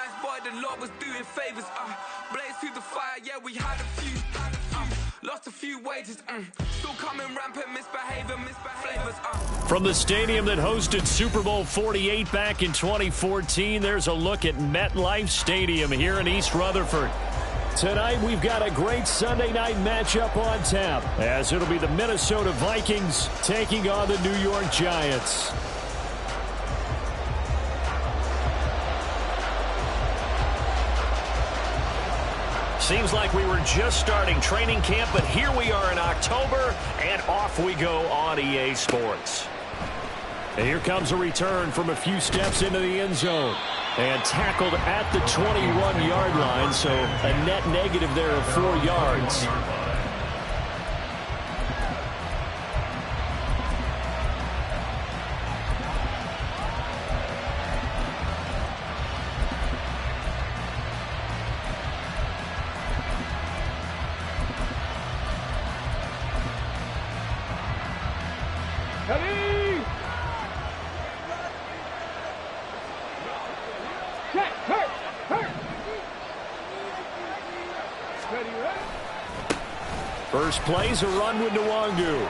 Giants, boy, the Lord was doing favors. Blaze through the fire, yeah, we had a few. Lost a few wages, still coming rampant, misbehaving, flavors. From the stadium that hosted Super Bowl 48 back in 2014, there's a look at MetLife Stadium here in East Rutherford. Tonight, we've got a great Sunday night matchup on tap, as it'll be the Minnesota Vikings taking on the New York Giants. Seems like we were just starting training camp, but here we are in October, and off we go on EA Sports. And here comes a return from a few steps into the end zone. And tackled at the 21-yard line, so a net negative there of 4 yards. First play's a run with Nwangu.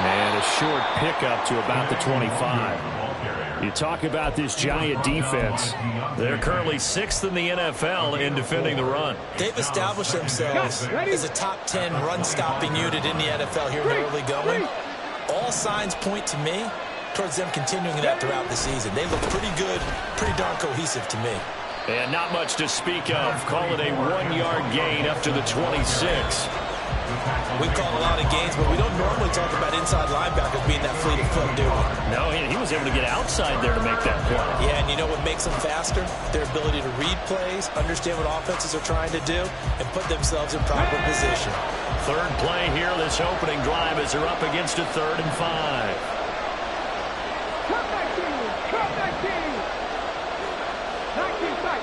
And a short pickup to about the 25. You talk about this Giant defense. They're currently 6th in the NFL in defending the run. They've established themselves as a top 10 run-stopping unit in the NFL here in the early going. All signs point to me towards them continuing that throughout the season. They look pretty good, pretty darn cohesive to me. And not much to speak of. Call it a 1-yard gain up to the 26. We call a lot of gains, but we don't normally talk about inside linebackers being that fleet of foot, do we? No, he was able to get outside there to make that play. Yeah, and you know what makes them faster? Their ability to read plays, understand what offenses are trying to do, and put themselves in proper position. Third play here, this opening drive as they're up against a 3rd and 5. Come back team! 19 tight!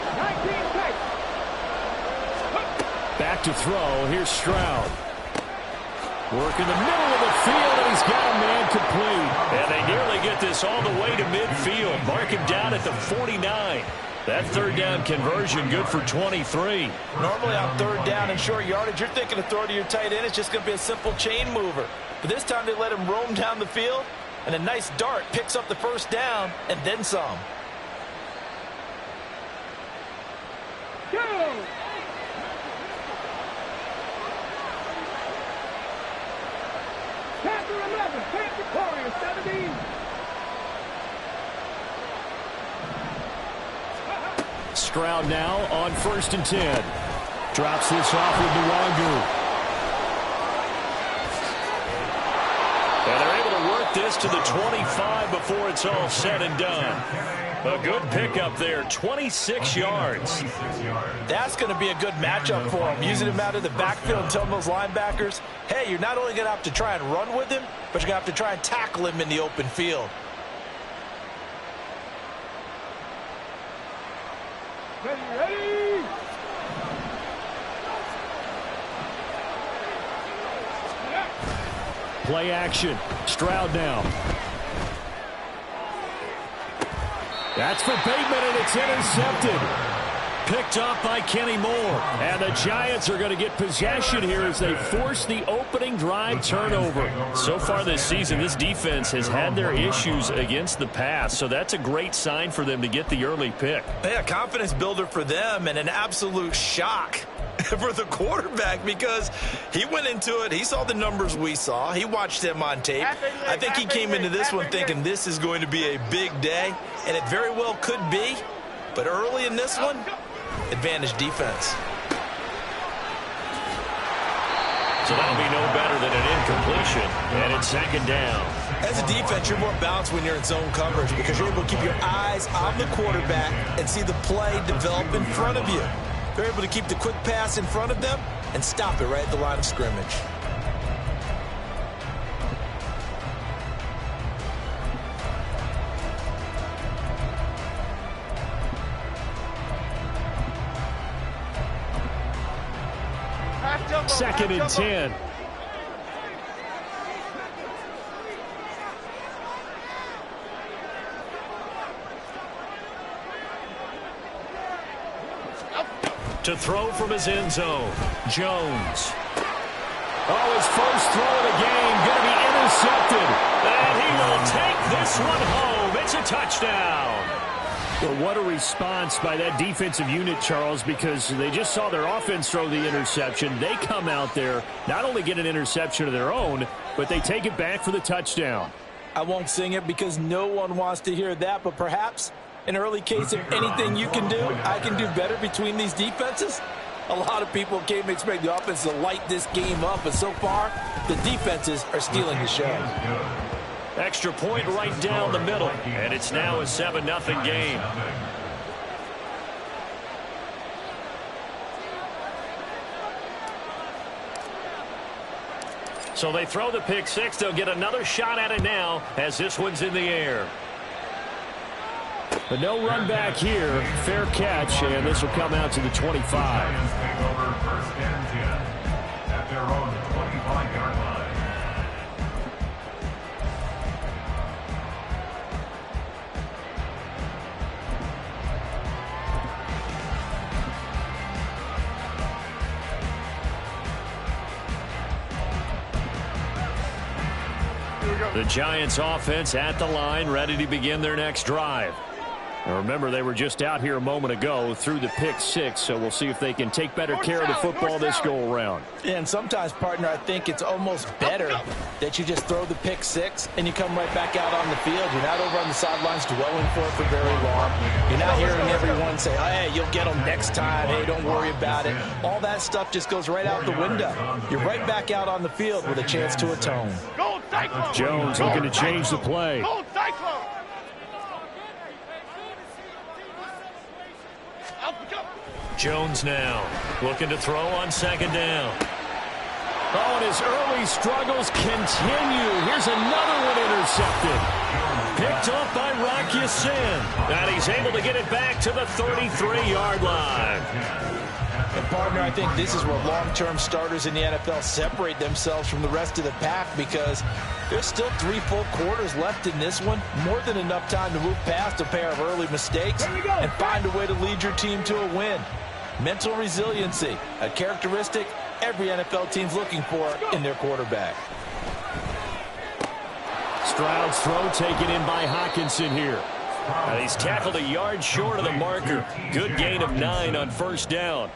Back to throw, here's Stroud. Work in the middle of the field, and he's got a man complete. And they nearly get this all the way to midfield. Mark him down at the 49. That third down conversion good for 23. Normally on third down and short yardage, you're thinking of throw to your tight end. It's just going to be a simple chain mover. But this time they let him roam down the field, and a nice dart picks up the first down and then some. Go! Panther 11, Panther Warrior 17. Stroud now on 1st and 10. Drops this off with Nwangu. And they're able to work this to the 25 before it's all said and done. A good pickup there, 26 yards. That's going to be a good matchup for him, using him out of the backfield and telling those linebackers, hey, you're not only going to have to try and run with him, but you're going to have to try and tackle him in the open field. Ready! Play action. Stroud now. That's for Bateman, and it's intercepted. Picked off by Kenny Moore. And the Giants are going to get possession here as they force the opening drive turnover. So far this season, this defense has had their issues against the pass, so that's a great sign for them to get the early pick. Yeah, confidence builder for them and an absolute shock for the quarterback because he went into it. He saw the numbers we saw. He watched them on tape. I think he came into this one thinking this is going to be a big day, and it very well could be. But early in this one, advantage defense. So that'll be no better than an incompletion, and it's 2nd down. As a defense, you're more balanced when you're in zone coverage because you're able to keep your eyes on the quarterback and see the play develop in front of you. They're able to keep the quick pass in front of them and stop it right at the line of scrimmage. Second and 10. To throw from his end zone, Jones. Oh, his first throw of the game going to be intercepted. And he will take this one home. It's a touchdown. Well, what a response by that defensive unit, Charles, because they just saw their offense throw the interception. They come out there, not only get an interception of their own, but they take it back for the touchdown. I won't sing it because no one wants to hear that, but perhaps an early case of anything you can do, I can do better between these defenses. A lot of people came to expect the offense to light this game up, but so far, the defenses are stealing the show. Extra point right down the middle, and it's now a 7-0 game. So they throw the pick six. They'll get another shot at it now as this one's in the air. But no run back here. Fair catch, and this will come out to the 25. Take over first and 10 at their own 25-yard line. The Giants offense at the line, ready to begin their next drive. Now remember, they were just out here a moment ago through the pick six, so we'll see if they can take better care of the football this go around. And sometimes, partner, I think it's almost better that you just throw the pick six and you come right back out on the field. You're not over on the sidelines dwelling for it for very long. You're not hearing everyone say, hey, you'll get them next time. Hey, don't worry about it. All that stuff just goes right out the window. You're right back out on the field with a chance to atone. Jones looking to change the play. Jones now looking to throw on second down. Oh, and his early struggles continue. Here's another one intercepted. Picked up by Rock Ya-Sin. And he's able to get it back to the 33-yard line. And partner, I think this is where long-term starters in the NFL separate themselves from the rest of the pack, because there's still 3 full quarters left in this one. More than enough time to move past a pair of early mistakes and find a way to lead your team to a win. Mental resiliency, a characteristic every NFL team's looking for in their quarterback. Stroud's throw taken in by Hockenson here. And he's tackled a yard short of the marker. Good gain of 9 on first down.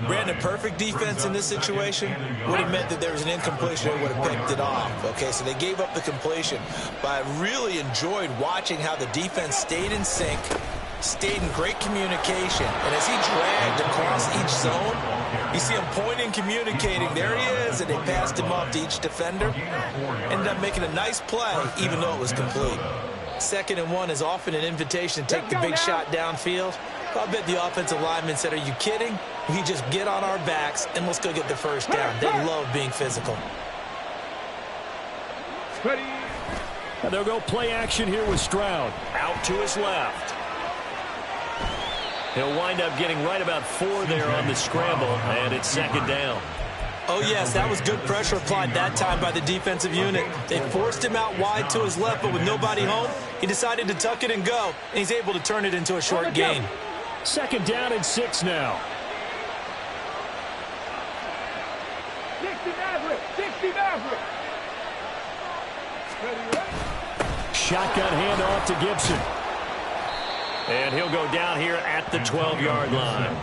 Brandon, perfect defense in this situation would have meant that there was an incompletion and would have picked it off. Okay, so they gave up the completion. But I really enjoyed watching how the defense stayed in sync, stayed in great communication. And as he dragged across each zone, you see him pointing, communicating. There he is, and they passed him off to each defender. Ended up making a nice play, even though it was complete. 2nd and 1 is often an invitation to take the big shot downfield. I bet the offensive lineman said, are you kidding? We just get on our backs and let's go get the first down. They love being physical. And they'll go play action here with Stroud. Out to his left. He'll wind up getting right about 4 there on the scramble, and it's 2nd down. Oh, yes, that was good pressure applied that time by the defensive unit. They forced him out wide to his left, but with nobody home, he decided to tuck it and go, and he's able to turn it into a short gain. 2nd down and 6 now. 60 Maverick. 60 Maverick. Shotgun handoff to Gibson. And he'll go down here at the 12-yard line.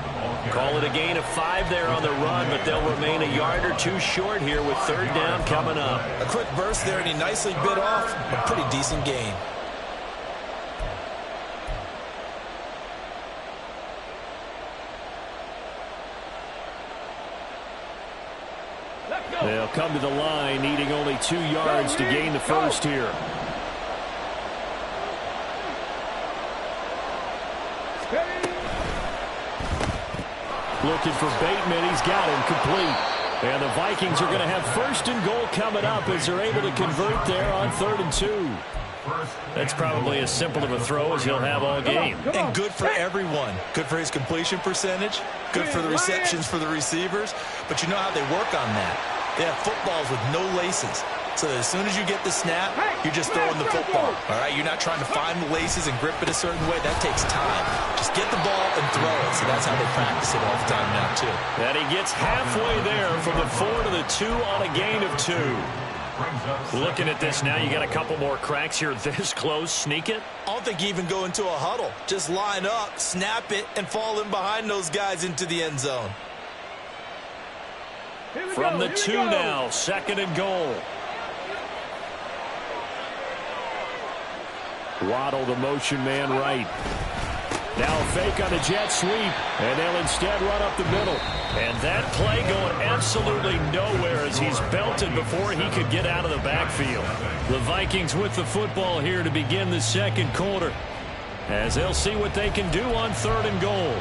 Call it a gain of 5 there on the run, but they'll remain a yard or 2 short here with 3rd down coming up. A quick burst there, and he nicely bit off a pretty decent gain. They'll come to the line, needing only 2 yards to gain the first here. Looking for Bateman. He's got him complete. And the Vikings are going to have 1st and goal coming up as they're able to convert there on 3rd and 2. That's probably as simple of a throw as he'll have all game. And good for everyone. Good for his completion percentage. Good for the receptions for the receivers. But you know how they work on that. They have footballs with no laces. So as soon as you get the snap, you're just throwing the football. All right, you're not trying to find the laces and grip it a certain way. That takes time. Just get the ball and throw it. So that's how they practice it all the time now, too. And he gets halfway there from the 4 to the 2 on a gain of 2. Looking at this now, you got a couple more cracks here this close. Sneak it. I don't think you even go into a huddle. Just line up, snap it, and fall in behind those guys into the end zone. From the 2 now, 2nd and goal. Waddle, the motion man right. Now a fake on the jet sweep, and they'll instead run up the middle. And that play going absolutely nowhere as he's belted before he could get out of the backfield. The Vikings with the football here to begin the 2nd quarter, as they'll see what they can do on 3rd and goal.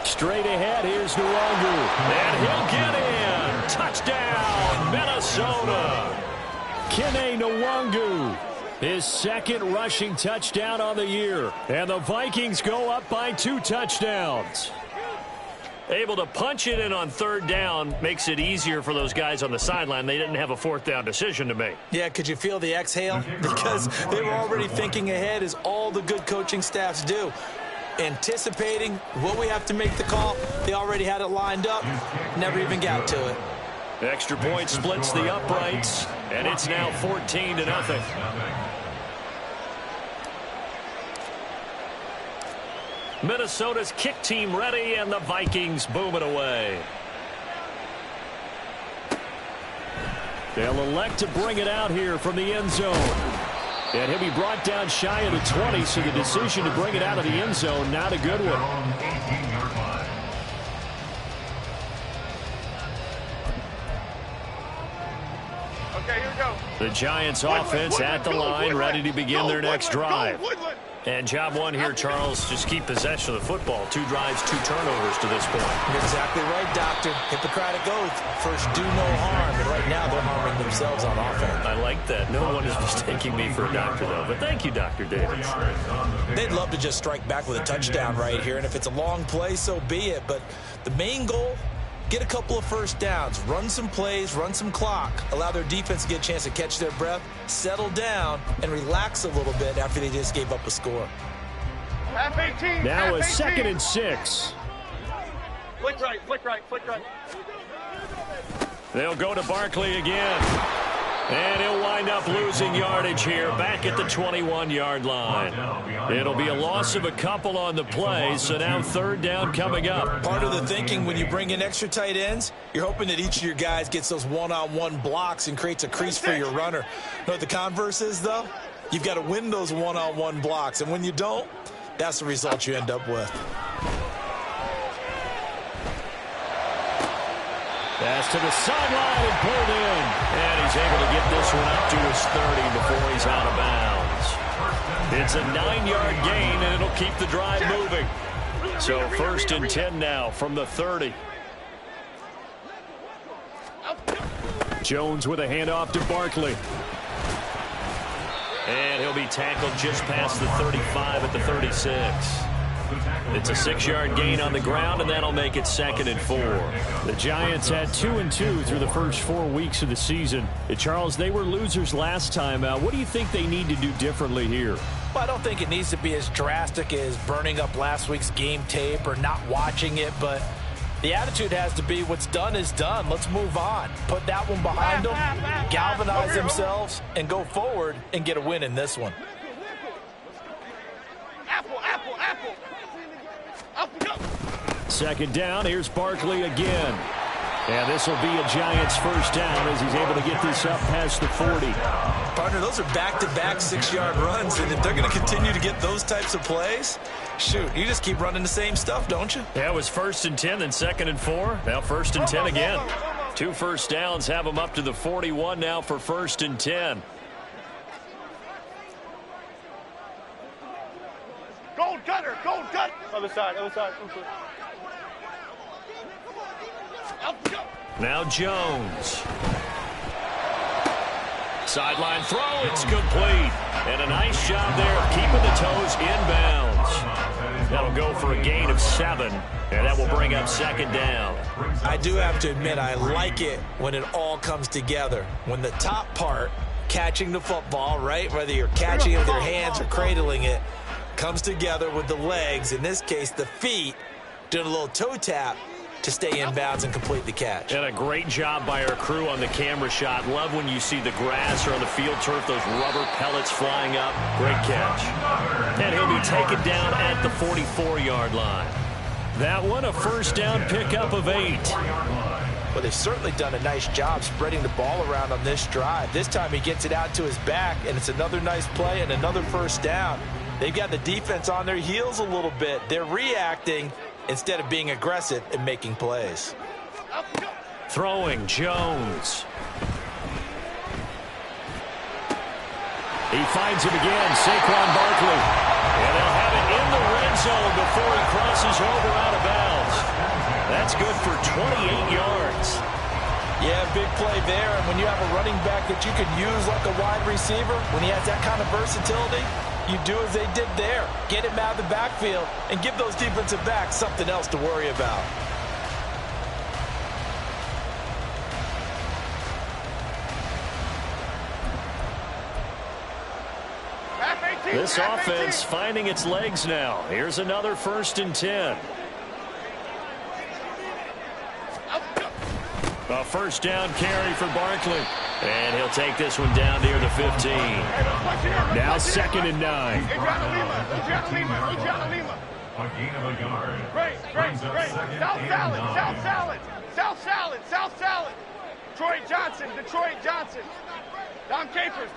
Straight ahead, here's Nwangu. And he'll get in. Touchdown, Minnesota. Kene Nwangu, his 2nd rushing touchdown on the year. And the Vikings go up by 2 touchdowns. Able to punch it in on 3rd down makes it easier for those guys on the sideline. They didn't have a 4th down decision to make. Yeah, could you feel the exhale? Because they were already thinking ahead, as all the good coaching staffs do. Anticipating what we have to make the call. They already had it lined up. Never even got to it. Extra point splits the uprights, and it's now 14-0. Minnesota's kick team ready, and the Vikings boom it away. They'll elect to bring it out here from the end zone. And he'll be brought down shy of the 20, so the decision to bring it out of the end zone, not a good one. Okay, here we go. The Giants offense at the line, ready to begin their next drive. And job one here, Charles, just keep possession of the football. 2 drives, 2 turnovers to this point. You're exactly right, Doctor. Hippocratic oath. First, do no harm. And right now, they're harming themselves on offense. I like that. No one is mistaking me for a doctor, though. But thank you, Dr. Davis. They'd love to just strike back with a touchdown right here. And if it's a long play, so be it. But the main goal, get a couple of first downs, run some plays, run some clock, allow their defense to get a chance to catch their breath, settle down, and relax a little bit after they just gave up a score. Half 18. Now a half 2nd 18. and 6. Flick right, flick right, flick right. They'll go to Barkley again. And he'll wind up losing yardage here back at the 21-yard line. It'll be a loss of a couple on the play, so now 3rd down coming up. Part of the thinking when you bring in extra tight ends, you're hoping that each of your guys gets those one-on-one blocks and creates a crease for your runner. You know what the converse is, though? You've got to win those one-on-one blocks, and when you don't, that's the result you end up with. Pass to the sideline and pulled in. And he's able to get this one up to his 30 before he's out of bounds. It's a 9-yard gain, and it'll keep the drive moving. So 1st and 10 now from the 30. Jones with a handoff to Barkley. And he'll be tackled just past the 35 at the 36. It's a 6-yard gain on the ground, and that'll make it 2nd and 4. The Giants had 2-2 through the first 4 weeks of the season. Charles, they were losers last time out. What do you think they need to do differently here? Well, I don't think it needs to be as drastic as burning up last week's game tape or not watching it, but the attitude has to be what's done is done. Let's move on. Put that one behind them, galvanize themselves, and go forward and get a win in this one. Apple, apple, apple. 2nd down, here's Barkley again. And this will be a Giants 1st down as he's able to get this up past the 40. Partner, those are back-to-back 6-yard runs, and if they're going to continue to get those types of plays, shoot, you just keep running the same stuff, don't you? Yeah, it was 1st and 10, then 2nd and 4. Now 1st and 10 again. 2 first downs have them up to the 41 now for 1st and 10. Gold cutter, gold cutter. Other side, other side. Now Jones. Sideline throw, it's complete. And a nice job there of keeping the toes inbounds. That'll go for a gain of 7, and that will bring up 2nd down. I do have to admit, I like it when it all comes together. When the top part, catching the football, right, whether you're catching it with your hands or cradling it, comes together with the legs, in this case the feet, doing a little toe tap to stay in bounds and complete the catch. And a great job by our crew on the camera shot. Love when you see the grass or on the field turf, those rubber pellets flying up. Great catch. And he'll be taken down at the 44-yard line. That one, a 1st down pickup of 8. Well, they've certainly done a nice job spreading the ball around on this drive. This time he gets it out to his back, and it's another nice play and another 1st down. They've got the defense on their heels a little bit. They're reacting instead of being aggressive and making plays. Throwing, Jones. He finds him again, Saquon Barkley. And they'll have it in the red zone before he crosses over out of bounds. That's good for 28 yards. Yeah, big play there. And when you have a running back that you can use like a wide receiver, when he has that kind of versatility, you do as they did there. Get him out of the backfield and give those defensive backs something else to worry about. This offense finding its legs now. Here's another 1st and 10. A 1st down carry for Barkley. And he'll take this one down near the 15. Now 2nd and 9. A gain of a yard. Great. South salad. Detroit Johnson. Dom Capers.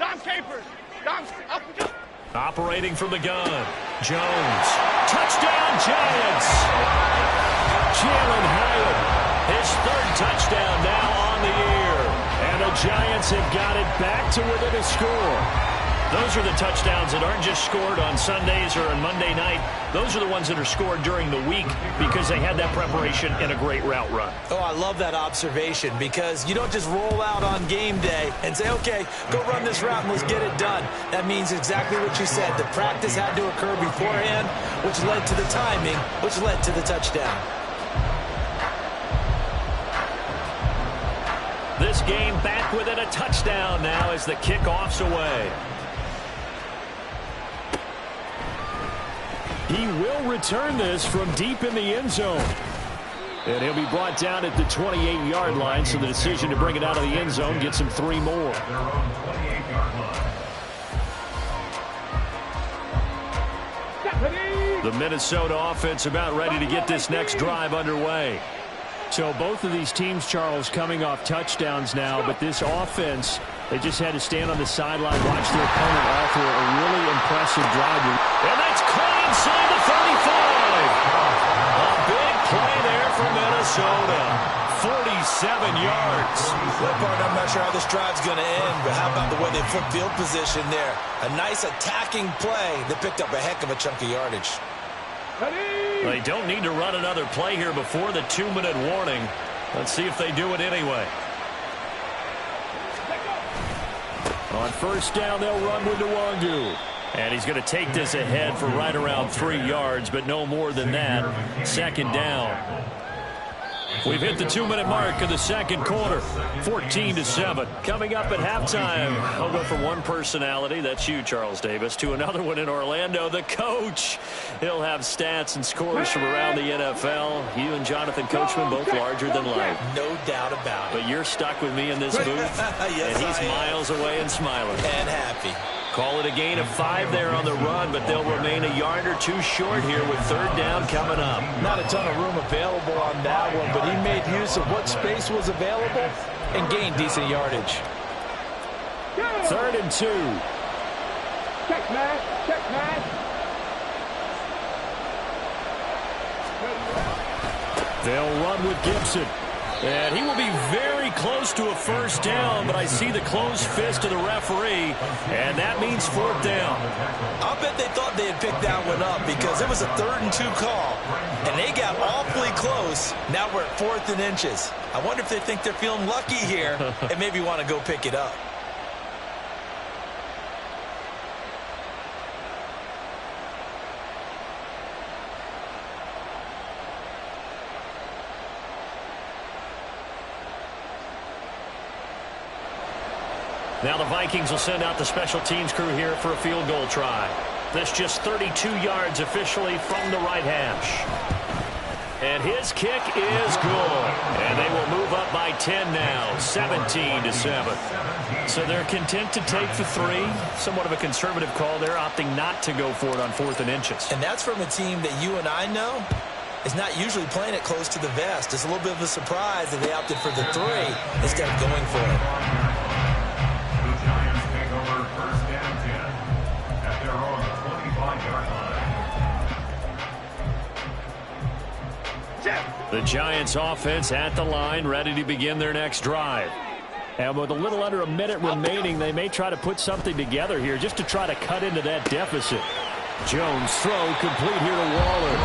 Operating from the gun. Jones. Touchdown, Giants. Jalen Hyatt, his 3rd touchdown now on the year. And the Giants have got it back to within a score. Those are the touchdowns that aren't just scored on Sundays or on Monday night. Those are the ones that are scored during the week because they had that preparation and a great route run. Oh, I love that observation because you don't just roll out on game day and say, okay, go run this route and let's get it done. That means exactly what you said. The practice had to occur beforehand, which led to the timing, which led to the touchdown. This game back within a touchdown now as the kickoff's away. He will return this from deep in the end zone. And he'll be brought down at the 28-yard line, so the decision to bring it out of the end zone gets him 3 more. Their own 28-yard line. The Minnesota offense about ready to get this next drive underway. So both of these teams, Charles, coming off touchdowns now, but this offense, they just had to stand on the sideline, watch their opponent offer a really impressive drive. And that's caught inside the 35. A big play there for Minnesota. 47 yards. That part, I'm not sure how this drive's going to end, but how about the way they flip field position there? A nice attacking play that picked up a heck of a chunk of yardage. They don't need to run another play here before the 2-minute warning. Let's see if they do it anyway. On 1st down, they'll run with Nwangu. And he's going to take this ahead for right around 3 yards, but no more than that. 2nd down. We've hit the 2-minute mark of the 2nd quarter. 14-7. Coming up at halftime, I'll go from one personality, that's you, Charles Davis, to another one in Orlando, the coach. He'll have stats and scores from around the NFL. You and Jonathan Coachman, both larger than life. No doubt about it. But you're stuck with me in this booth, Yes, and he's miles away and smiling. And happy. Call it a gain of 5 there on the run, but they'll remain a yard or 2 short here with 3rd down coming up. Not a ton of room available on that one, but he made use of what space was available and gained decent yardage. 3rd and 2. Check, man. They'll run with Gibson. And he will be very close to a first down, but I see the closed fist of the referee, and that means fourth down. I'll bet they thought they had picked that one up because it was a 3rd and 2 call, and they got awfully close. Now we're at 4th and inches. I wonder if they think they're feeling lucky here and maybe want to go pick it up. Now the Vikings will send out the special teams crew here for a field goal try. This just 32 yards officially from the right hash. And his kick is good. And they will move up by 10 now, 17-7. So they're content to take the 3. Somewhat of a conservative call there, opting not to go for it on 4th and inches. And that's from a team that you and I know is not usually playing it close to the vest. It's a little bit of a surprise that they opted for the 3 instead of going for it. First down 10 at their own 25-yard line. The Giants offense at the line, ready to begin their next drive. And with a little under a minute remaining, they may try to put something together here just to try to cut into that deficit. Jones throw complete here to Waller.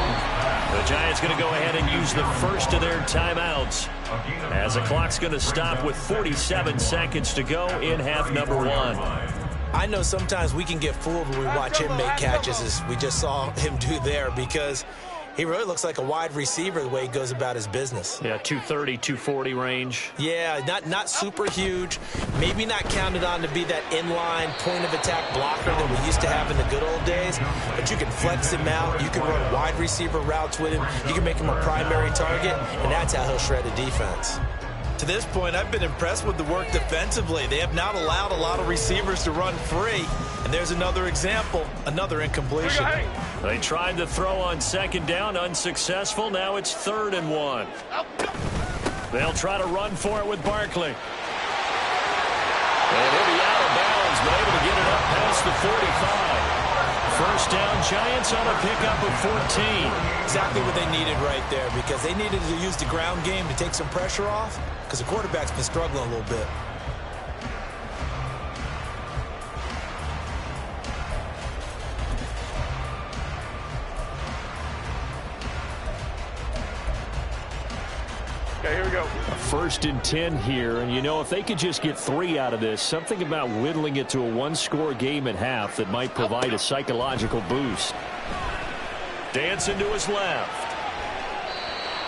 The Giants going to go ahead and use the first of their timeouts as the clock's going to stop with 47 seconds to go in half number 1. I know sometimes we can get fooled when we watch him make catches as we just saw him do there because he really looks like a wide receiver the way he goes about his business. Yeah, 230, 240 range. Yeah, not super huge. Maybe not counted on to be that inline point-of-attack blocker that we used to have in the good old days. But you can flex him out. You can run wide receiver routes with him. You can make him a primary target, and that's how he'll shred a defense. To this point, I've been impressed with the work defensively. They have not allowed a lot of receivers to run free. And there's another example, another incompletion. They tried to throw on second down, unsuccessful. Now it's 3rd and 1. They'll try to run for it with Barkley. And he'll be out of bounds, but able to get it up past the 45. First down, Giants on a pickup of 14. Exactly what they needed right there because they needed to use the ground game to take some pressure off because the quarterback's been struggling a little bit. Okay, here we go. 1st and 10 here, and you know, if they could just get 3 out of this, something about whittling it to a 1-score game at half that might provide a psychological boost. Dancing to his left.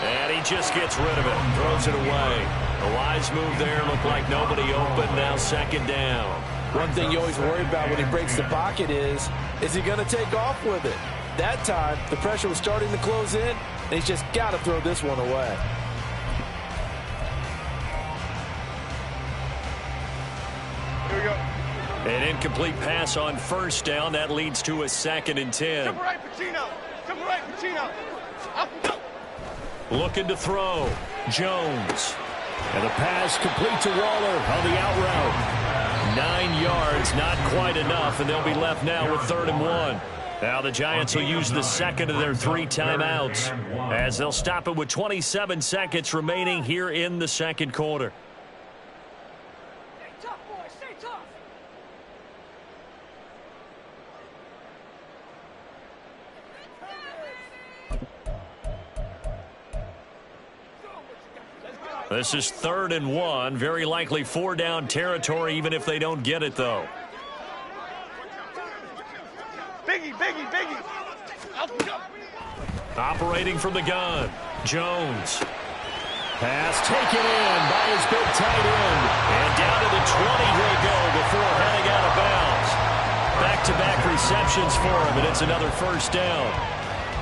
And he just gets rid of it, throws it away. A wise move there, looked like nobody open, now 2nd down. One thing you always worry about when he breaks the pocket is he going to take off with it? That time, the pressure was starting to close in, and he's just got to throw this one away. Here we go. An incomplete pass on 1st down. That leads to a 2nd and 10. Jump right, Pacino. Jump right, Pacino. Up. Looking to throw. Jones. And the pass complete to Waller on the out route. 9 yards, not quite enough, and they'll be left now with 3rd and 1. Now the Giants will use the 2nd of their 3 timeouts as they'll stop it with 27 seconds remaining here in the 2nd quarter. This is 3rd and 1. Very likely 4-down territory, even if they don't get it, though. Biggie. Operating from the gun. Jones. Pass taken in by his big tight end. And down to the 20 he'll go before heading out of bounds. Back-to-back receptions for him, and it's another 1st down.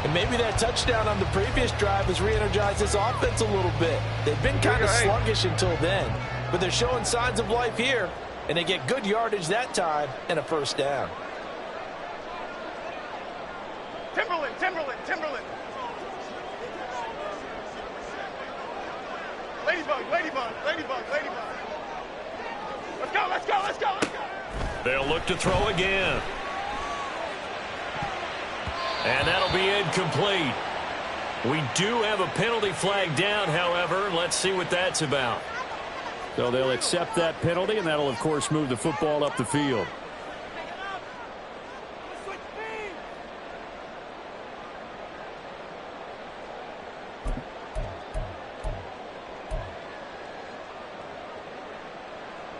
And maybe that touchdown on the previous drive has re-energized this offense a little bit. They've been kind of sluggish until then, but they're showing signs of life here, and they get good yardage that time and a 1st down. Timberland. Ladybug. Let's go. They'll look to throw again. And that'll be incomplete. We do have a penalty flag down, however. Let's see what that's about. So they'll accept that penalty, and that'll, of course, move the football up the field.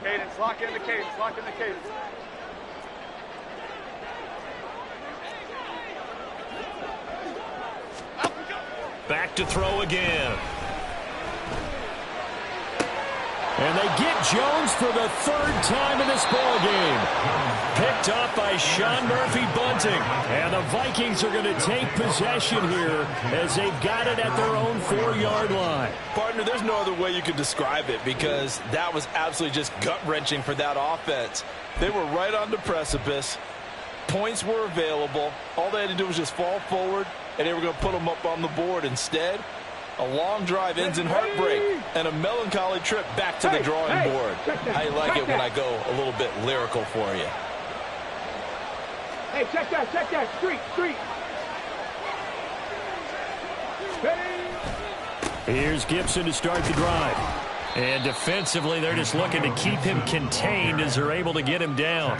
Cadence, lock in the cadence, lock in the cadence. Back to throw again. And they get Jones for the third time in this ball game. Picked up by Sean Murphy-Bunting. And the Vikings are going to take possession here as they've got it at their own 4-yard line. Partner, there's no other way you could describe it because that was absolutely just gut-wrenching for that offense. They were right on the precipice. Points were available. All they had to do was just fall forward, and they were going to put them up on the board. Instead, a long drive ends in heartbreak and a melancholy trip back to the drawing board. I like it when I go a little bit lyrical for you. Hey, check that. Street. Here's Gibson to start the drive. And defensively, they're just looking to keep him contained as they're able to get him down.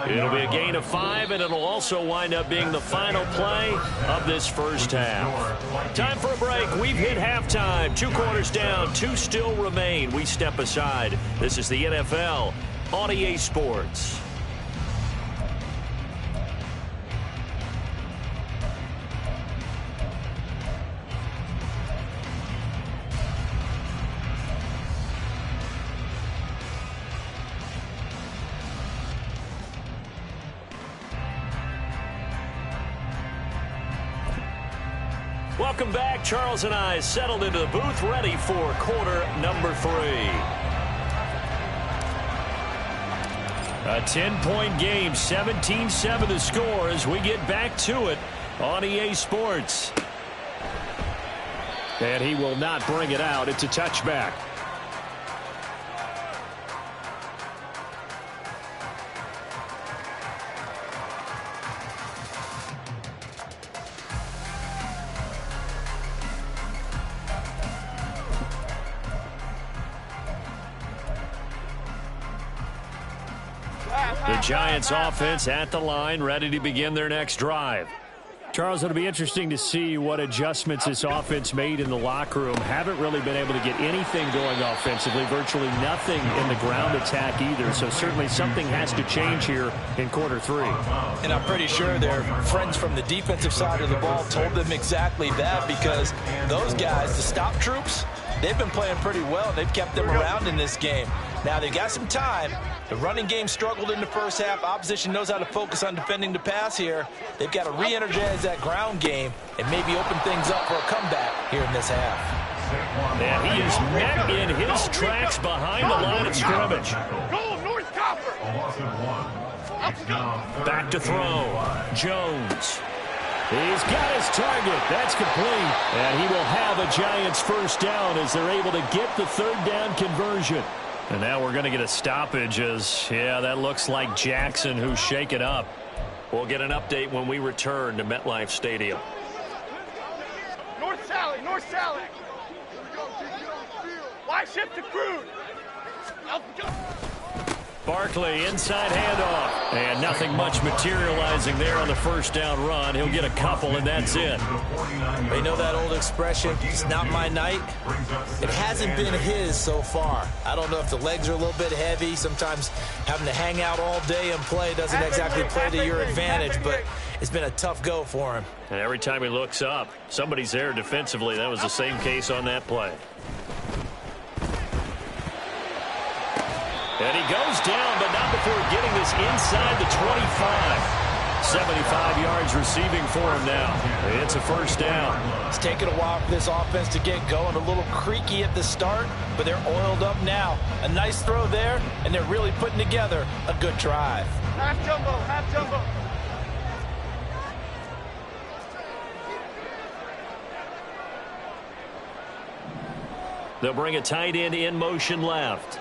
It'll be a gain of 5, and it'll also wind up being the final play of this first half. Time for a break. We've hit halftime. 2 quarters down, 2 still remain. We step aside. This is the NFL on EA Sports. Welcome back. Charles and I settled into the booth, ready for quarter number 3. A 10-point game, 17-7 the score as we get back to it on EA Sports. And he will not bring it out. It's a touchback. The Giants offense at the line, ready to begin their next drive. Charles, it'll be interesting to see what adjustments this offense made in the locker room. Haven't really been able to get anything going offensively, virtually nothing in the ground attack either. So certainly something has to change here in quarter 3. And I'm pretty sure their friends from the defensive side of the ball told them exactly that because those guys, the stop troops, they've been playing pretty well. They've kept them around in this game. Now, they've got some time. The running game struggled in the first half. Opposition knows how to focus on defending the pass here. They've got to re-energize that ground game and maybe open things up for a comeback here in this half. And he is met in his tracks behind the line of scrimmage. Go, North Copper! Back to throw. Jones. He's got his target. That's complete. And he will have a Giants first down as they're able to get the third down conversion. And now we're going to get a stoppage as, yeah, that looks like Jackson who's shaken up. We'll get an update when we return to MetLife Stadium. North Sally. Wide shift to Crude. Barkley, inside handoff. And nothing much materializing there on the first down run. He'll get a couple, and that's it. They know that old expression, it's not my night. It hasn't been his so far. I don't know if the legs are a little bit heavy. Sometimes having to hang out all day and play doesn't exactly play to your advantage, but it's been a tough go for him. And every time he looks up, somebody's there defensively. That was the same case on that play. And he goes down, but not before getting this inside the 25. 75 yards receiving for him now. It's a first down. It's taken a while for this offense to get going. A little creaky at the start, but they're oiled up now. A nice throw there, and they're really putting together a good drive. Half jumbo. They'll bring a tight end in motion left.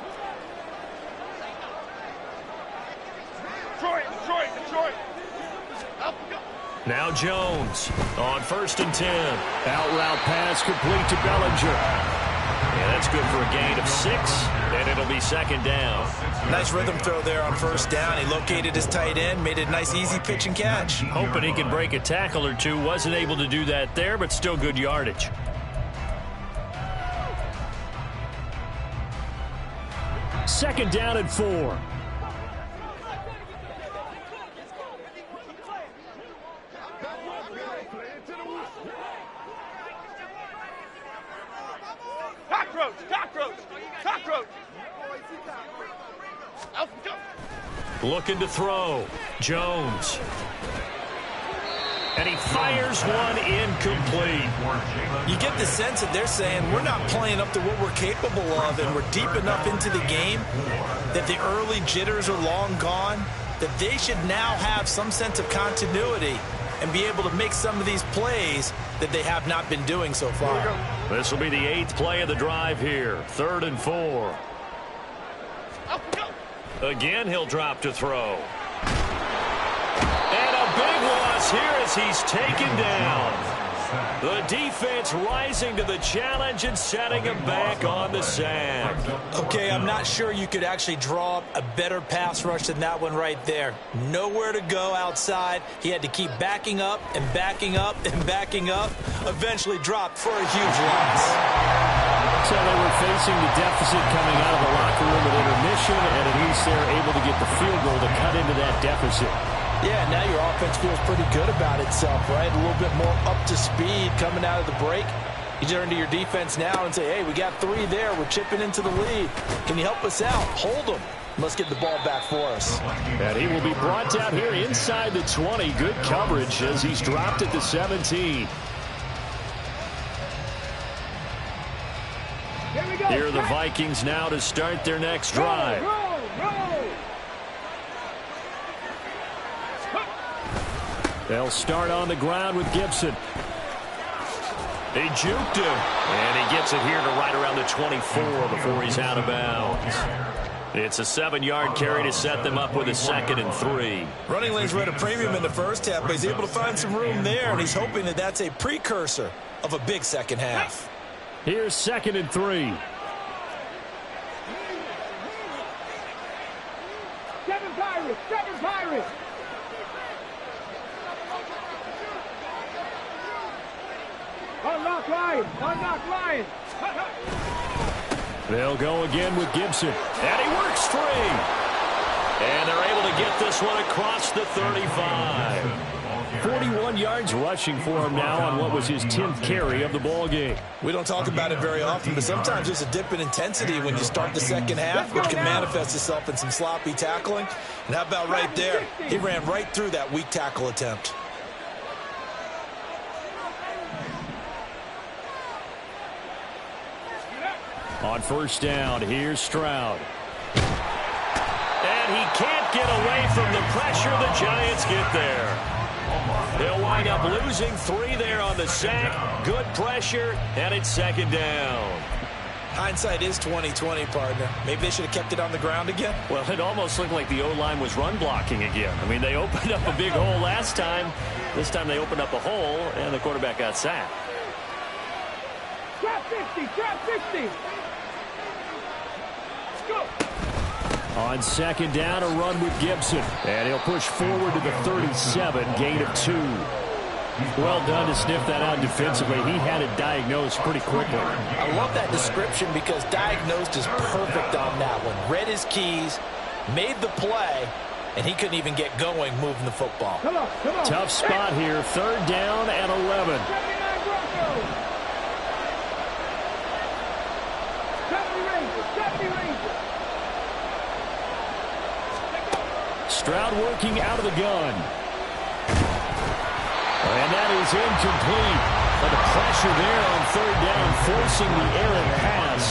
Now Jones on 1st and 10. Out route pass complete to Bellinger. Yeah, that's good for a gain of 6, and it'll be 2nd down. Nice rhythm throw there on 1st down. He located his tight end, made it a nice easy pitch and catch. Hoping he could break a tackle or two. Wasn't able to do that there, but still good yardage. Second down and 4. Cockroach, cockroach, cockroach. Looking to throw. Jones. And he fires one incomplete. You get the sense that they're saying we're not playing up to what we're capable of, and we're deep enough into the game that the early jitters are long gone, that they should now have some sense of continuity and be able to make some of these plays that they have not been doing so far. This will be the 8th play of the drive here. 3rd and 4. Again, he'll drop to throw. And a big loss here as he's taken down. The defense rising to the challenge and setting him back on the sack. Okay, I'm not sure you could actually draw up a better pass rush than that one right there. Nowhere to go outside. He had to keep backing up and backing up and backing up. Eventually dropped for a huge loss. So they were facing the deficit coming out of the locker room at intermission, and at least they're able to get the field goal to cut into that deficit. Yeah, now your offense feels pretty good about itself, right? A little bit more up to speed coming out of the break. You turn to your defense now and say, hey, we got 3 there. We're chipping into the lead. Can you help us out? Hold them. Let's get the ball back for us. And he will be brought down here inside the 20. Good coverage as he's dropped at the 17. Here are the Vikings now to start their next drive. They'll start on the ground with Gibson. He juked him, and he gets it here to right around the 24 before he's out of bounds. It's a 7-yard carry to set them up with a 2nd and 3. Running lanes were at a premium in the first half, but he's able to find some room there, and he's hoping that that's a precursor of a big second half. Here's 2nd and 3. 7 Pirates, 7 Pirates. Unlock Lions, unlock Lions. They'll go again with Gibson. And he works free. And they're able to get this one across the 35. 41 yards rushing for him now on what was his 10th carry of the ball game. We don't talk about it very often, but sometimes there's a dip in intensity when you start the second half, which can manifest itself in some sloppy tackling. And how about right there? He ran right through that weak tackle attempt. On 1st down, here's Stroud. And he can't get away from the pressure. The Giants get there. They'll wind up losing 3 there on the sack. Good pressure, and it's 2nd down. Hindsight is 20/20, partner. Maybe they should have kept it on the ground again. Well, it almost looked like the O-line was run blocking again. I mean, they opened up a big hole last time. This time they opened up a hole, and the quarterback got sacked. Trap 50, trap 50. Go. On 2nd down, a run with Gibson. And he'll push forward to the 37, gain of 2. Well done to sniff that out defensively. He had it diagnosed pretty quickly. I love that description because diagnosed is perfect on that one. Read his keys, made the play, and he couldn't even get going moving the football. Come on, come on. Tough spot here. 3rd down and 11. 79 Broncos. 70 Rangers, 70 Rangers. Stroud working out of the gun. And that is incomplete. But the pressure there on 3rd down, forcing the errant pass.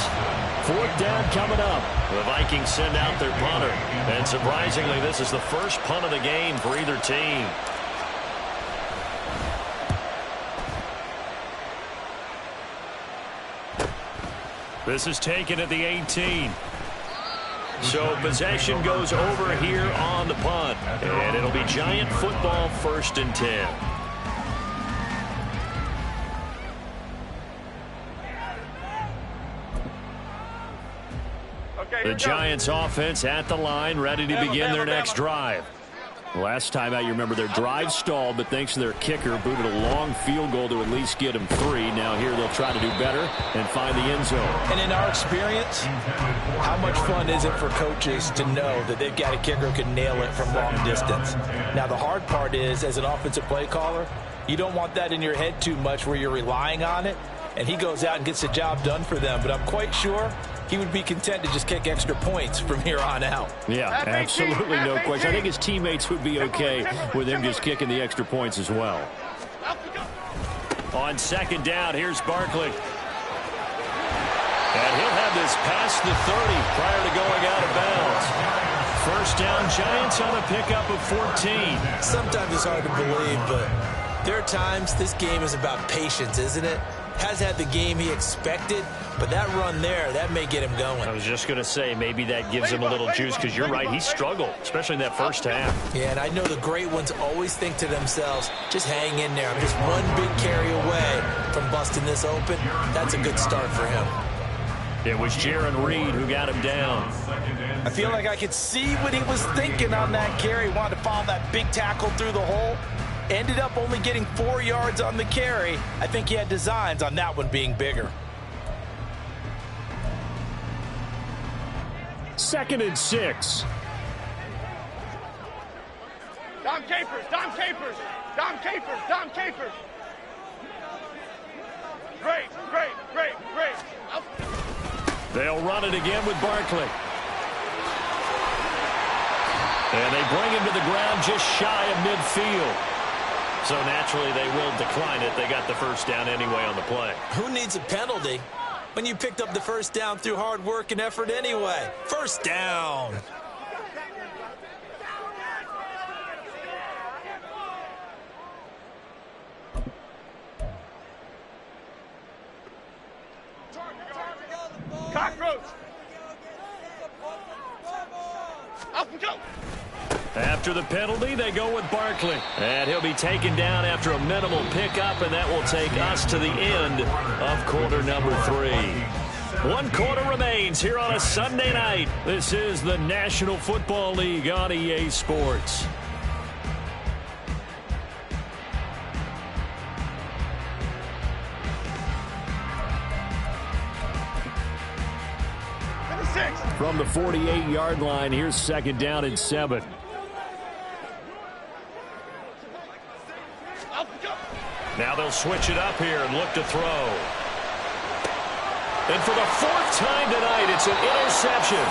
4th down coming up. The Vikings send out their punter. And surprisingly, this is the first punt of the game for either team. This is taken at the 18. So possession goes over here on the punt. And it'll be Giant football 1st and 10. The Giants offense at the line, ready to begin their next drive. Last time out, you remember their drive stalled, but thanks to their kicker, booted a long field goal to at least get them 3. Now here they'll try to do better and find the end zone. And in our experience, how much fun is it for coaches to know that they've got a kicker who can nail it from long distance? Now the hard part is, as an offensive play caller, you don't want that in your head too much where you're relying on it, and he goes out and gets the job done for them. But I'm quite sure he would be content to just kick extra points from here on out. Yeah, absolutely no question. I think his teammates would be okay with him just kicking the extra points as well. On second down, here's Barkley. And he'll have this past the 30 prior to going out of bounds. First down, Giants on a pickup of 14. Sometimes it's hard to believe, but there are times this game is about patience, isn't it? Has had the game he expected, but that run there, that may get him going. I was just going to say, maybe that gives him a little juice, because you're right, he struggled, especially in that first half. Yeah, and I know the great ones always think to themselves, just hang in there. I'm just one big carry away from busting this open. That's a good start for him. It was Jaron Reed who got him down. I feel like I could see what he was thinking on that carry. Wanted to follow that big tackle through the hole. Ended up only getting 4 yards on the carry. I think he had designs on that one being bigger. 2nd and 6. Dom Capers, Dom Capers, Dom Capers, Dom Capers. Great. They'll run it again with Barkley. And they bring him to the ground just shy of midfield. So naturally they will decline it. They got the first down anyway on the play. Who needs a penalty when you picked up the first down through hard work and effort anyway? First down. Cockroach. Up and go. After the penalty, they go with Barkley. And he'll be taken down after a minimal pickup, and that will take us to the end of quarter number 3. 1 quarter remains here on a Sunday night. This is the National Football League on EA Sports. From the 48-yard line, here's 2nd down and 7. Now they'll switch it up here and look to throw. And for the 4th time tonight, it's an interception.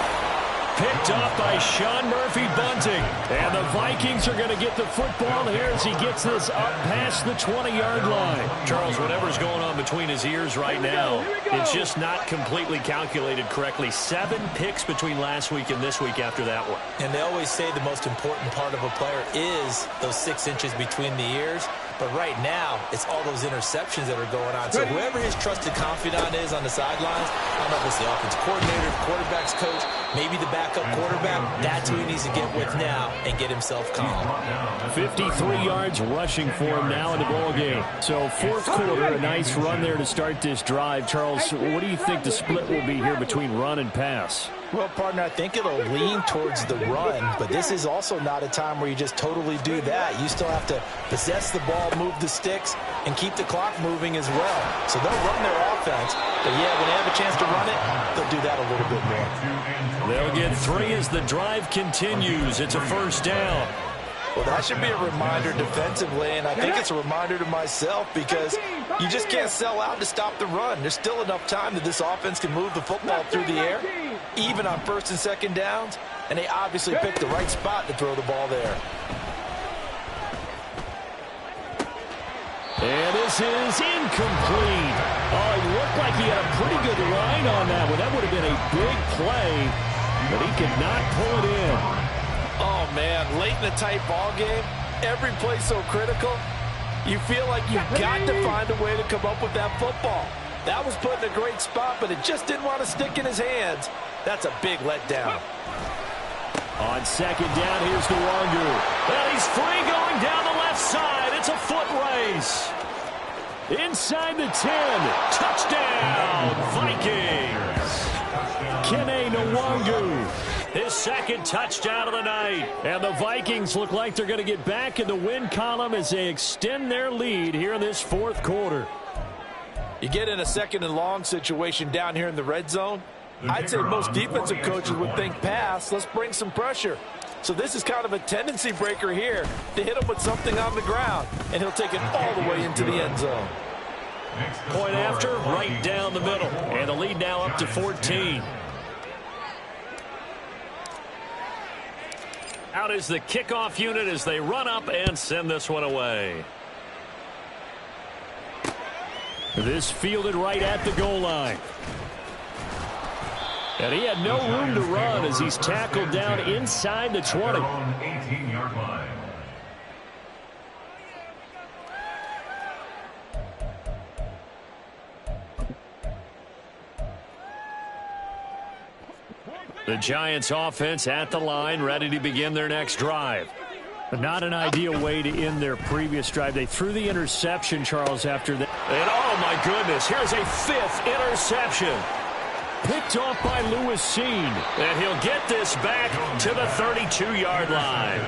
Picked off by Sean Murphy-Bunting. And the Vikings are going to get the football here as he gets this up past the 20-yard line. Charles, whatever's going on between his ears right now, it's just not completely calculated correctly. 7 picks between last week and this week after that one. And they always say the most important part of a player is those 6 inches between the ears. But right now, it's all those interceptions that are going on. So whoever his trusted confidant is on the sidelines, I don't know if it's the offense coordinator, the quarterback's coach, maybe the backup quarterback, that's who he needs to get with now and get himself calm. 53 yards rushing for him now in the ball game. So 4th quarter, a nice run there to start this drive. Charles, what do you think the split will be here between run and pass? Well, partner, I think it'll lean towards the run, but this is also not a time where you just totally do that. You still have to possess the ball, move the sticks, and keep the clock moving as well. So they'll run their offense, but yeah, when they have a chance to run it, they'll do that a little bit more. They'll get 3 as the drive continues. It's a first down. Well, that should be a reminder defensively, and I think it's a reminder to myself because you just can't sell out to stop the run. There's still enough time that this offense can move the football through the air, even on 1st and 2nd downs, and they obviously picked the right spot to throw the ball there. And this is incomplete. Oh, it looked like he had a pretty good line on that one. That would have been a big play, but he could not pull it in. Oh, man, late in a tight ball game, every play so critical, you feel like you've got to find a way to come up with that football. That was put in a great spot, but it just didn't want to stick in his hands. That's a big letdown. On 2nd down, here's Nwangu. Well, he's free going down the left side. It's a foot race. Inside the 10. Touchdown, Vikings. Kene Nwangu, his second touchdown of the night. And the Vikings look like they're going to get back in the win column as they extend their lead here in this fourth quarter. You get in a second and long situation down here in the red zone. I'd say most defensive coaches would think pass, let's bring some pressure. So this is kind of a tendency breaker here to hit him with something on the ground, and he'll take it all the way into the end zone. Point after, right down the middle. And the lead now up to 14. Out is the kickoff unit as they run up and send this one away. This fielded right at the goal line. And he had no room to run as he's tackled down inside the 20. 18-yard line. The Giants offense at the line, ready to begin their next drive. Not an ideal way to end their previous drive. They threw the interception, Charles, after that. And oh my goodness, here's a fifth interception. Picked off by Lewis Seen. And he'll get this back to the 32-yard line.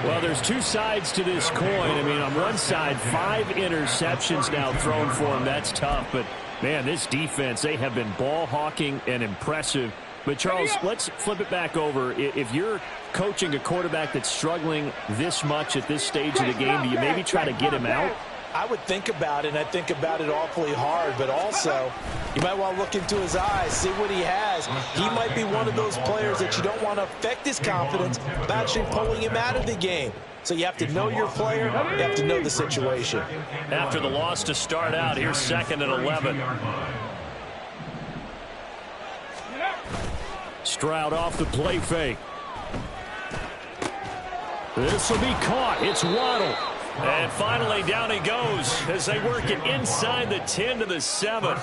Well, there's two sides to this coin. I mean, on one side, 5 interceptions now thrown for him. That's tough. But, man, this defense, they have been ball hawking and impressive. But, Charles, let's flip it back over. If you're coaching a quarterback that's struggling this much at this stage of the game, do you maybe try to get him out? I would think about it, and I think about it awfully hard, but also you might want to look into his eyes, see what he has. He might be one of those players that you don't want to affect his confidence by actually pulling him out of the game. So you have to know your player, you have to know the situation. After the loss to start out, here's 2nd and 11. Stroud off the play fake. This will be caught. It's Waddle. And finally down he goes as they work it inside the 10 to the 7.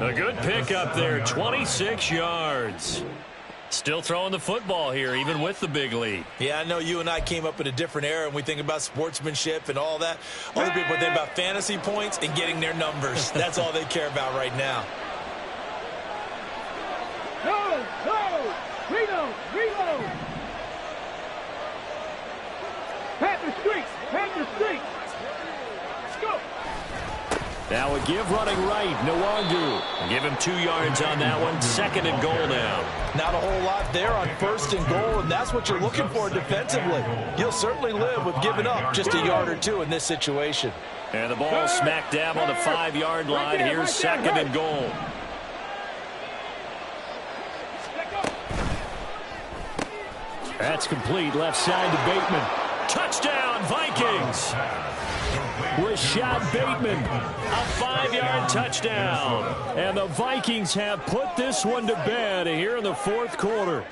A good pickup there, 26 yards. Still throwing the football here, even with the big lead. Yeah, I know you and I came up in a different era, and we think about sportsmanship and all that. Other people think about fantasy points and getting their numbers. That's all they care about right now. Reload! Panther streak! Let's go! Now a give running right, Nwangu. Give him 2 yards on that one. 2nd and goal now. Not a whole lot there on 1st and goal, and that's what you're looking for defensively. You'll certainly live with giving up just a yard or two in this situation. And the ball smack dab on the 5-yard line. Here's 2nd and goal. That's complete. Left side to Bateman. Touchdown, Vikings. Rashad Bateman, a 5-yard touchdown. And the Vikings have put this one to bed here in the fourth quarter.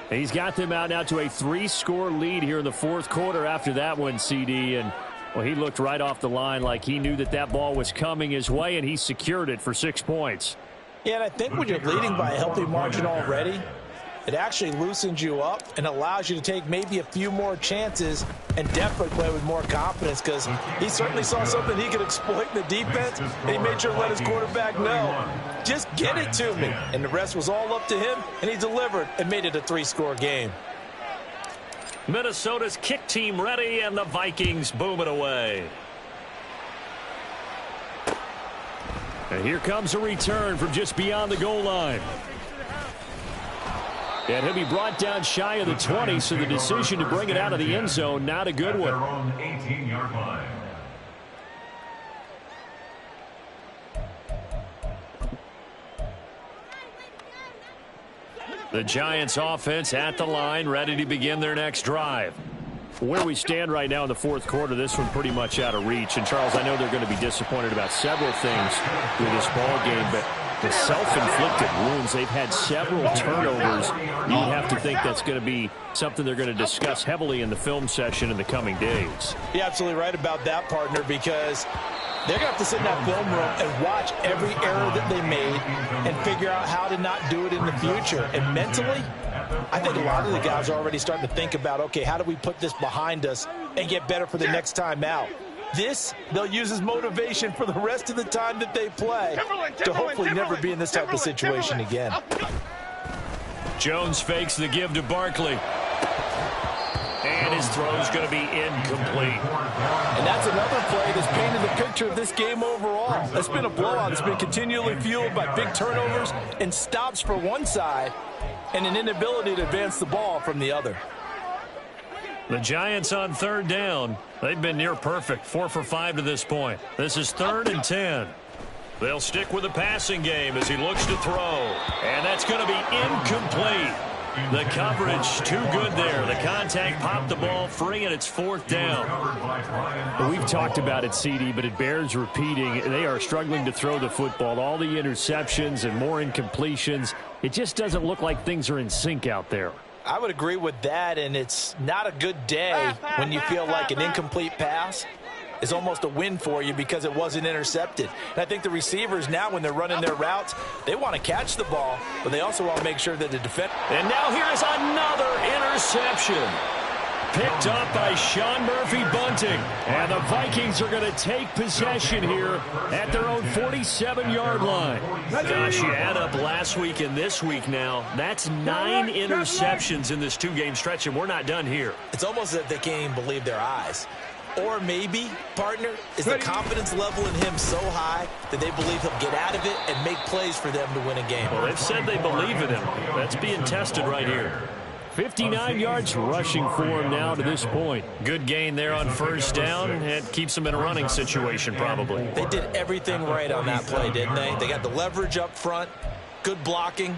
He's got them out now to a 3-score lead here in the fourth quarter after that one, CD. And, well, he looked right off the line like he knew that that ball was coming his way, and he secured it for 6 points. Yeah, and I think when you're leading by a healthy margin already, it actually loosens you up and allows you to take maybe a few more chances and definitely play with more confidence, because he certainly saw something he could exploit in the defense, and he made sure to let his quarterback know, just get it to me. And the rest was all up to him, and he delivered and made it a 3-score game. Minnesota's kick team ready, and the Vikings boom it away. And here comes a return from just beyond the goal line. And he'll be brought down shy of the 20, so the decision to bring it out of the end zone, not a good one. Their own 18-yard line. The Giants offense at the line, ready to begin their next drive. Where we stand right now in the fourth quarter, this one pretty much out of reach. And, Charles, I know they're going to be disappointed about several things with this ball game, but the self-inflicted wounds, they've had several turnovers. You have to think that's going to be something they're going to discuss heavily in the film session in the coming days. You're absolutely right about that, partner, because they're going to have to sit in that film room and watch every error that they made and figure out how to not do it in the future. And mentally, I think a lot of the guys are already starting to think about, okay, how do we put this behind us and get better for the next time out? This, they'll use as motivation for the rest of the time that they play to hopefully never be in this type of situation again. Jones fakes the give to Barkley. And his throw's going to be incomplete. And that's another play that's painted the picture of this game overall. It's been a blowout. It's been continually fueled by big turnovers and stops for one side and an inability to advance the ball from the other. The Giants on third down. They've been near perfect, 4 for 5 to this point. This is 3rd and 10. They'll stick with the passing game as he looks to throw. And that's going to be incomplete. The coverage too good there. The contact popped the ball free, and it's 4th down. Well, we've talked about it, CD, but it bears repeating. They are struggling to throw the football. All the interceptions and more incompletions. It just doesn't look like things are in sync out there. I would agree with that, and it's not a good day when you feel like an incomplete pass is almost a win for you because it wasn't intercepted. And I think the receivers now, when they're running their routes, they want to catch the ball, but they also want to make sure that the defense. And now here's another interception. Picked up by Sean Murphy-Bunting. And the Vikings are going to take possession here at their own 47-yard line. Gosh, you add up last week and this week now. That's 9 interceptions in this 2-game stretch, and we're not done here. It's almost as if they can't even believe their eyes. Or maybe, partner, is the confidence level in him so high that they believe he'll get out of it and make plays for them to win a game. Well, they've said they believe in him. That's being tested right here. 59 yards rushing for him now to this point. Good gain there on first down. It keeps him in a running situation probably. They did everything right on that play, didn't they? They got the leverage up front, good blocking,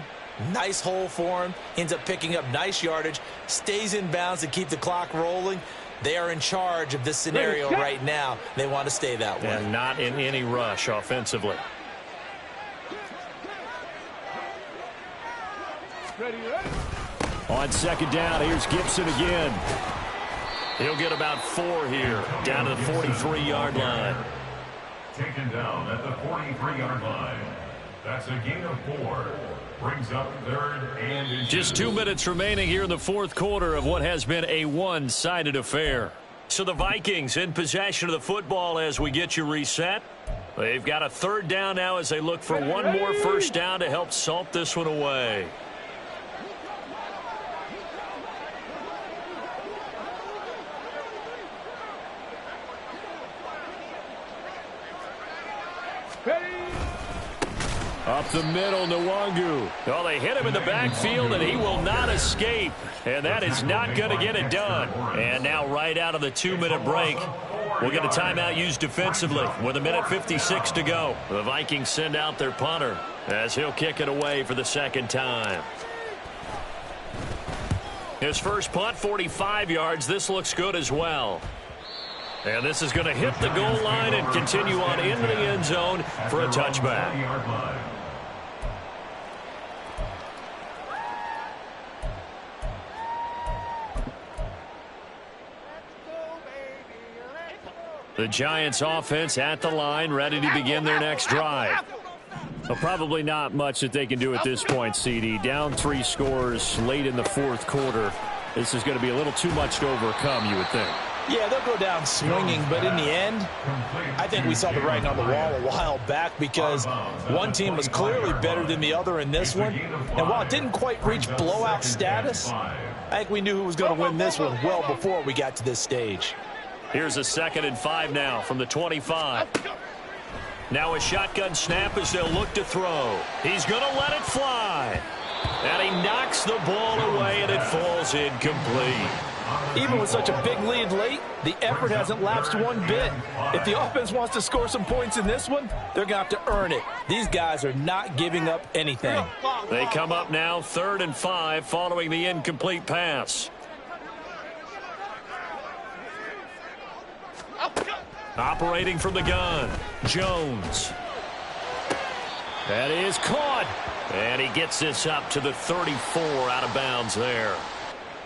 nice hole for him, ends up picking up nice yardage, stays in bounds to keep the clock rolling. They are in charge of this scenario right now. They want to stay that way. And not in any rush offensively. On second down, here's Gibson again. He'll get about 4 here, down to the 43-yard line. Taken down at the 43-yard line. That's a gain of 4. Brings up 3rd and Just 2 minutes remaining here in the 4th quarter of what has been a one-sided affair. So the Vikings in possession of the football as we get you reset. They've got a 3rd down now as they look for one more first down to help salt this one away. Up the middle, Nwangu. Well, they hit him in the backfield, and he will not escape. And that is not going to get it done. And now right out of the 2-minute break, we'll get a timeout used defensively with 1:56 to go. The Vikings send out their punter as he'll kick it away for the 2nd time. His first punt, 45 yards. This looks good as well. And this is going to hit the goal line and continue on into the end zone for a touchback. The Giants offense at the line, ready to begin their next drive. Well, probably not much that they can do at this point, CD. Down 3 scores late in the 4th quarter. This is going to be a little too much to overcome, you would think. Yeah, they'll go down swinging, but in the end, I think we saw the writing on the wall a while back because one team was clearly better than the other in this one. And while it didn't quite reach blowout status, I think we knew who was going to win this one well before we got to this stage. Here's a 2nd and 5 now from the 25. Now a shotgun snap as they'll look to throw. He's going to let it fly. And he knocks the ball away, and it falls incomplete. Even with such a big lead late, the effort hasn't lapsed one bit. If the offense wants to score some points in this one, they're going to have to earn it. These guys are not giving up anything. They come up now 3rd and 5 following the incomplete pass. Operating from the gun, Jones. That is caught. And he gets this up to the 34 out of bounds there.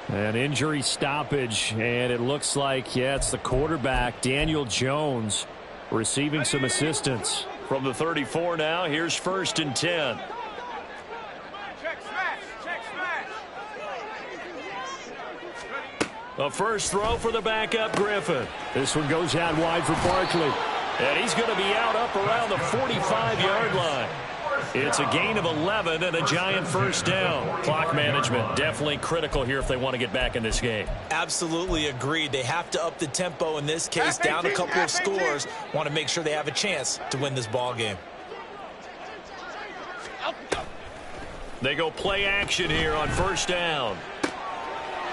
An injury stoppage, and it looks like, yeah, it's the quarterback, Daniel Jones, receiving some assistance. From the 34 now, here's 1st and 10. Check smash. Check smash. A first throw for the backup Griffin. This one goes out wide for Barkley. And he's going to be out up around the 45-yard line. It's a gain of 11 and a Giant first down. Clock management definitely critical here if they want to get back in this game. Absolutely agreed. They have to up the tempo in this case, down a couple of scores. Want to make sure they have a chance to win this ball game. They go play action here on first down.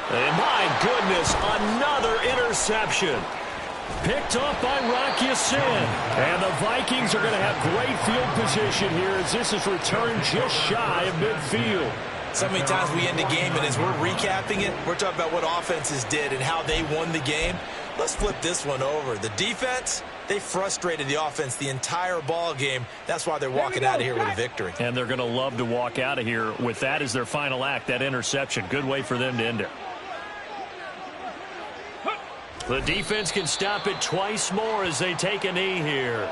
And my goodness, another interception. Picked off by Rock Ya-Sin. And the Vikings are going to have great field position here as this is returned just shy of midfield. So many times we end the game, and as we're recapping it, we're talking about what offenses did and how they won the game. Let's flip this one over. The defense, they frustrated the offense the entire ball game. That's why they're walking out of here with a victory. And they're going to love to walk out of here with that as their final act, that interception. Good way for them to end it. The defense can stop it twice more as they take a knee here.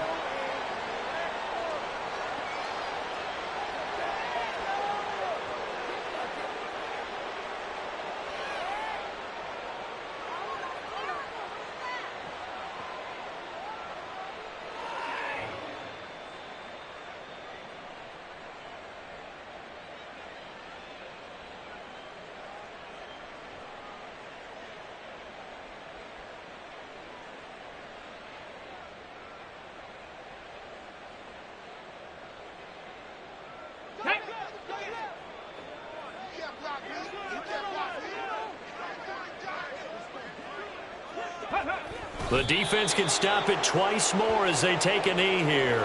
The defense can stop it twice more as they take a knee here.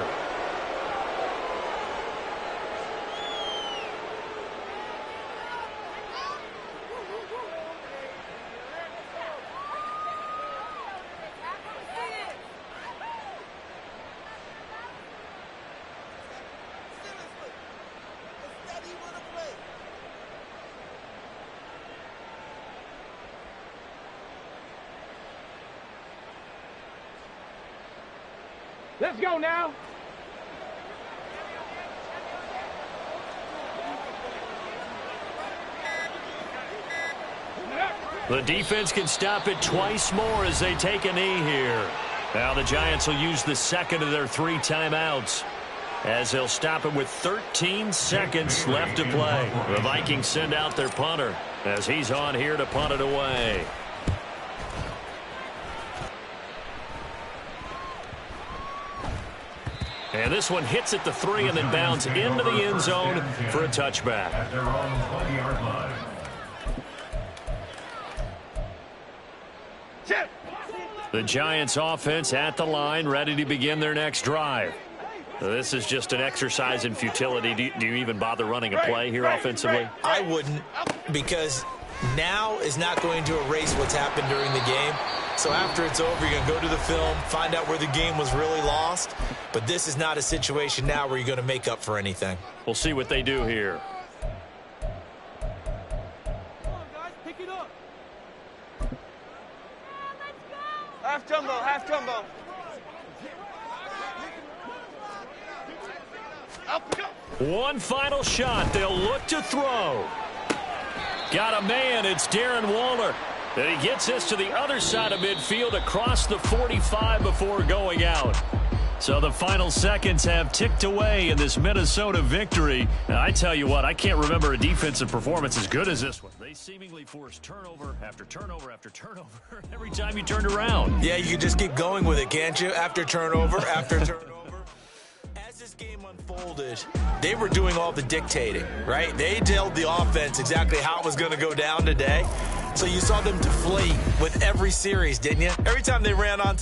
Let's go now. The defense can stop it twice more as they take a knee here. Now the Giants will use the second of their 3 timeouts as they'll stop it with 13 seconds left to play. The Vikings send out their punter as he's on here to punt it away. And this one hits at the 3 and then bounds into the end zone for a touchback. At their own 20-yard line. The Giants offense at the line, ready to begin their next drive. This is just an exercise in futility. Do you even bother running a play here offensively? I wouldn't, because now is not going to erase what's happened during the game. So after it's over, you're going to go to the film, find out where the game was really lost. But this is not a situation now where you're going to make up for anything. We'll see what they do here. Half jumbo, half jumbo. One final shot. They'll look to throw. Got a man. It's Darren Waller. And he gets this to the other side of midfield across the 45 before going out. So the final seconds have ticked away in this Minnesota victory. And I tell you what, I can't remember a defensive performance as good as this one. They seemingly forced turnover after turnover after turnover every time you turned around. Yeah, you can just keep going with it, can't you? After turnover, after turnover. As this game unfolded, they were doing all the dictating, right? They told the offense exactly how it was going to go down today. So you saw them deflate with every series, didn't you? Every time they ran onto